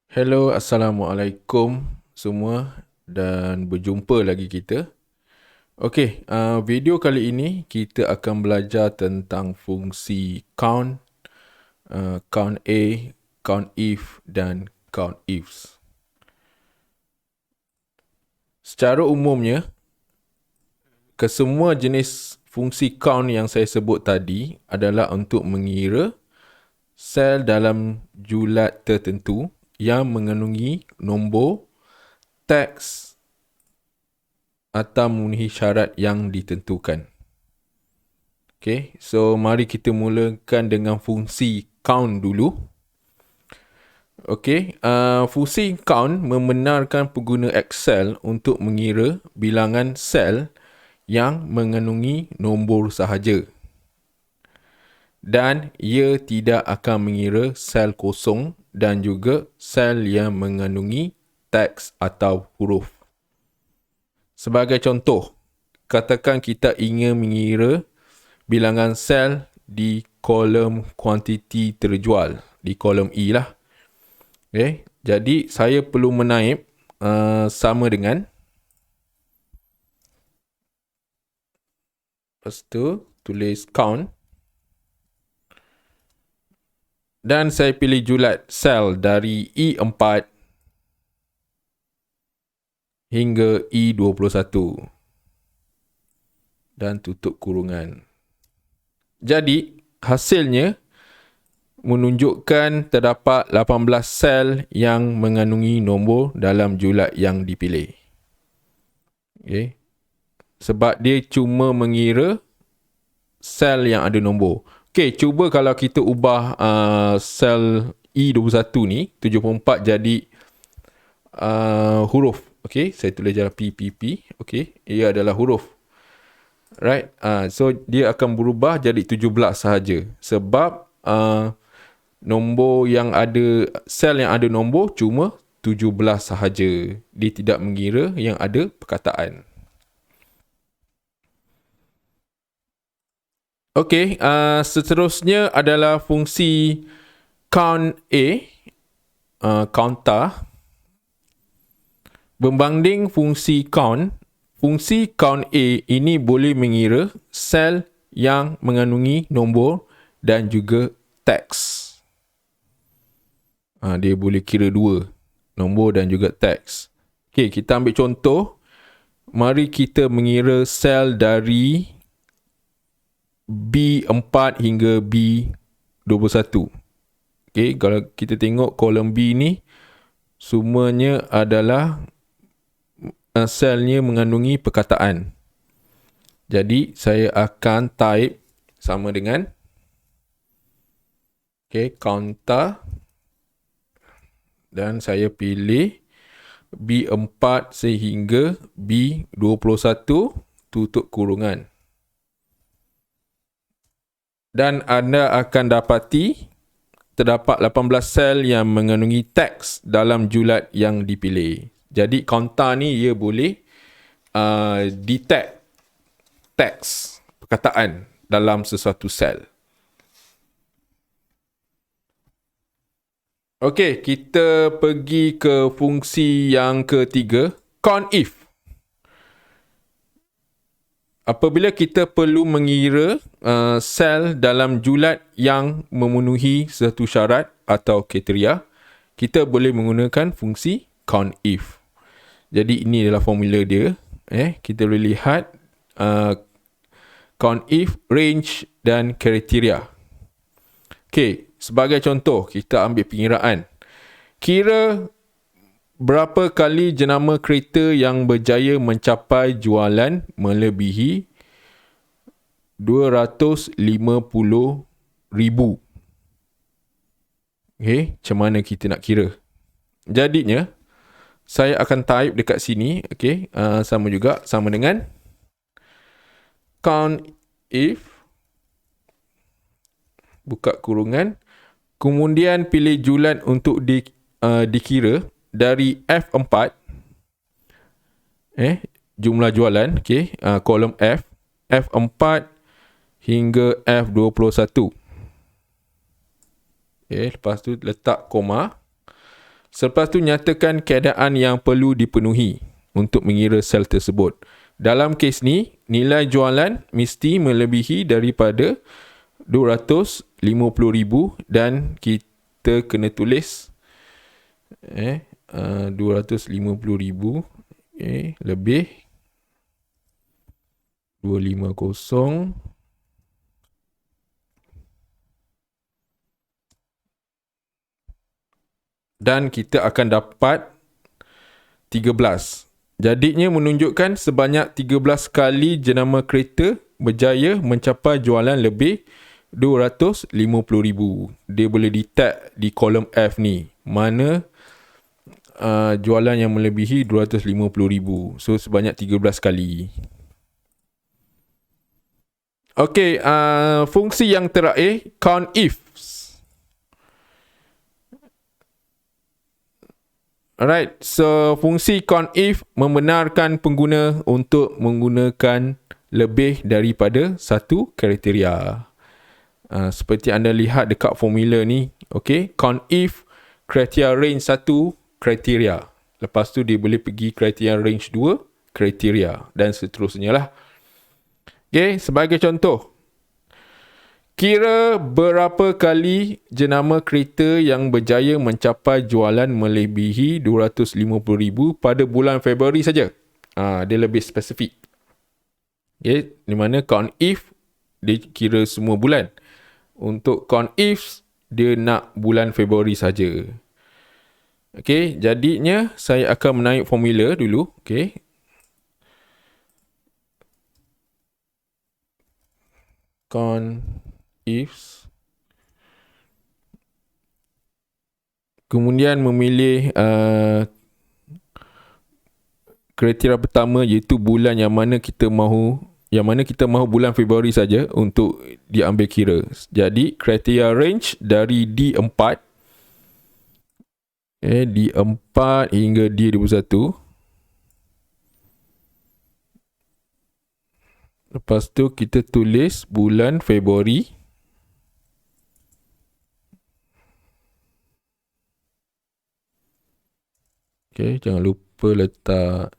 Hello, Assalamualaikum semua dan berjumpa lagi kita. Okey, video kali ini kita akan belajar tentang fungsi count, count A, count if dan count ifs. Secara umumnya, kesemua jenis fungsi count yang saya sebut tadi adalah untuk mengira sel dalam julat tertentu yang mengandungi nombor, teks atau memenuhi syarat yang ditentukan. Okay, so mari kita mulakan dengan fungsi count dulu. Okay, fungsi count membenarkan pengguna Excel untuk mengira bilangan sel yang mengandungi nombor sahaja. Dan ia tidak akan mengira sel kosong dan juga sel yang mengandungi teks atau huruf. Sebagai contoh, katakan kita ingin mengira bilangan sel di kolom kuantiti terjual, di kolom E lah. Okay. Jadi, saya perlu menaip sama dengan. Lepas tu, tulis count. Dan saya pilih julat sel dari E4 hingga E21. Dan tutup kurungan. Jadi, hasilnya menunjukkan terdapat 18 sel yang mengandungi nombor dalam julat yang dipilih. Okay. Sebab dia cuma mengira sel yang ada nombor. Okay, cuba kalau kita ubah sel E21 ni, 74 jadi huruf. Okay, saya tulis jalan PPP. Okay, ia adalah huruf. Right, so dia akan berubah jadi 17 sahaja. Sebab nombor yang ada, sel yang ada nombor cuma 17 sahaja. Dia tidak mengira yang ada perkataan. Okey, seterusnya adalah fungsi count A, counter. Berbanding fungsi count A ini boleh mengira sel yang mengandungi nombor dan juga teks. Dia boleh kira dua, nombor dan juga teks. Okey, kita ambil contoh. Mari kita mengira sel dari B4 hingga B21. Okey, kalau kita tengok kolom B ni, semuanya adalah selnya mengandungi perkataan. Jadi, saya akan type sama dengan counter dan saya pilih B4 sehingga B21 tutup kurungan. Dan anda akan dapati terdapat 18 sel yang mengandungi teks dalam julat yang dipilih. Jadi counter ni ia boleh detect teks, perkataan dalam sesuatu sel. Okey, kita pergi ke fungsi yang ketiga, count if. Apabila kita perlu mengira sel dalam julat yang memenuhi satu syarat atau kriteria, kita boleh menggunakan fungsi count if. Jadi ini adalah formula dia. Kita boleh lihat count if, range dan kriteria. Okey, sebagai contoh, kita ambil pengiraan. Kira berapa kali jenama kereta yang berjaya mencapai jualan melebihi 250,000. Okay, macam mana kita nak kira? Jadinya, saya akan type dekat sini. Okay, sama juga, sama dengan count if, buka kurungan, kemudian pilih julat untuk dikira dari F4, jumlah jualan, kolom F, F4 hingga F21. Lepas tu letak koma. Selepas tu nyatakan keadaan yang perlu dipenuhi untuk mengira sel tersebut. Dalam kes ni, nilai jualan mesti melebihi daripada 250,000 dan kita kena tulis 250,000 lebih 250 dan kita akan dapat 13. Jadinya menunjukkan sebanyak 13 kali jenama kereta berjaya mencapai jualan lebih 250,000. Dia boleh detect di kolom F ni mana jualan yang melebihi 250,000. So sebanyak 13 kali. Okey, fungsi yang terakhir, count ifs. Alright, so fungsi count if membenarkan pengguna untuk menggunakan lebih daripada satu kriteria. Seperti anda lihat dekat formula ni, okay, count if kriteria range 1 kriteria. Lepas tu dia boleh pergi kriteria range 2 kriteria dan seterusnya lah. Okay, sebagai contoh, kira berapa kali jenama kereta yang berjaya mencapai jualan melebihi 250,000 pada bulan Februari saja. Dia lebih spesifik. Okay, di mana count if dia kira semua bulan. Untuk count ifs dia nak bulan Februari saja. Okay, jadinya saya akan menaik formula dulu. Okay. Count ifs. Kemudian memilih kriteria pertama iaitu bulan yang mana kita mahu bulan Februari saja untuk diambil kira. Jadi kriteria range dari D4 D4 hingga D21. Lepas tu kita tulis bulan Februari. Okay, jangan lupa letak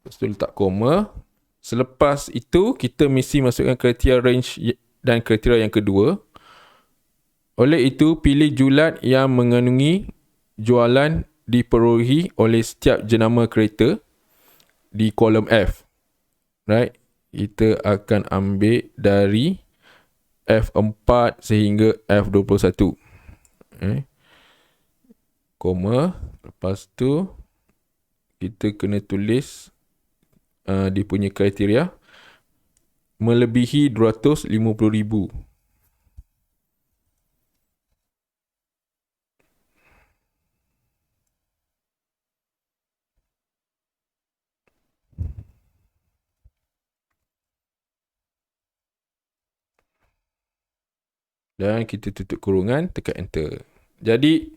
lepas tu letak koma. Selepas itu kita mesti masukkan kriteria range dan kriteria yang kedua. Oleh itu pilih julat yang mengandungi jualan diperolehi oleh setiap jenama kereta di kolom F. Right? Kita akan ambil dari F4 sehingga F21. Koma. Lepas tu kita kena tulis dia punya kriteria melebihi 250,000. Dan kita tutup kurungan, tekan enter. Jadi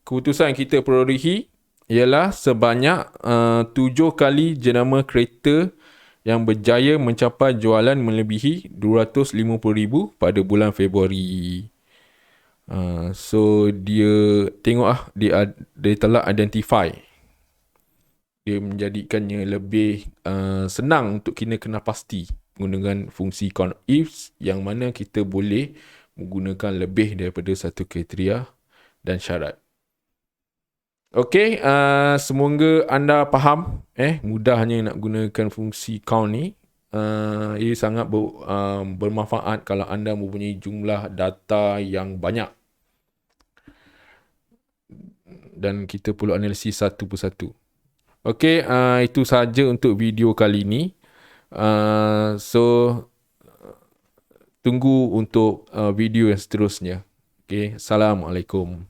keputusan kita perolehi ialah sebanyak 7 kali jenama kereta yang berjaya mencapai jualan melebihi 250,000 pada bulan Februari. So dia tengok dia telah identify. Dia menjadikannya lebih senang untuk kita kena pasti menggunakan fungsi count ifs yang mana kita boleh menggunakan lebih daripada satu kriteria dan syarat. Okey, semoga anda faham mudahnya nak gunakan fungsi count ni. Ia sangat bermanfaat kalau anda mempunyai jumlah data yang banyak dan kita perlu analisis satu persatu. Okey, itu saja untuk video kali ini. So tunggu untuk video yang seterusnya. Okey, Assalamualaikum.